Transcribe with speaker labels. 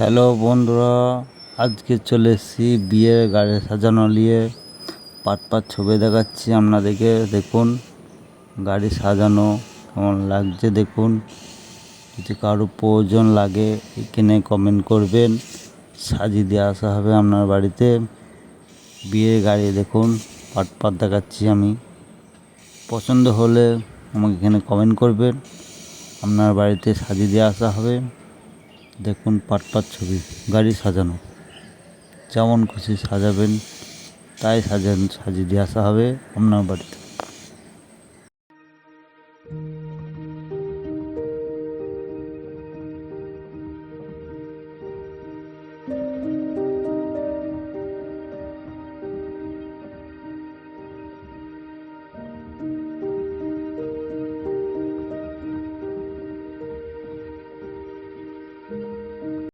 Speaker 1: Hello বন্ধুরা, আজকে চলে এসেছি বিয়ের গাড়ি সাজানো নিয়ে। পাট ছবি দেখাচ্ছি আপনাদেরকে। দেখুন গাড়ি সাজানো কেমন লাগছে দেখুন। যদি কারো প্রয়োজন লাগে এখানে কমেন্ট করবেন, সাজিয়ে দিয়ে আসা হবে আপনার বাড়িতে। বিয়ের গাড়ি দেখুন, পাট দেখাচ্ছি আমি। পছন্দ হলে আমাকে এখানে কমেন্ট করবেন, আপনার বাড়িতে সাজিয়ে দিয়ে আসা হবে। দেখুন পাট ছবি, গাড়ি সাজানো। যেমন খুশি সাজাবেন তাই সাজিয়ে দিয়ে আসা হবে আপনার বাড়িতে।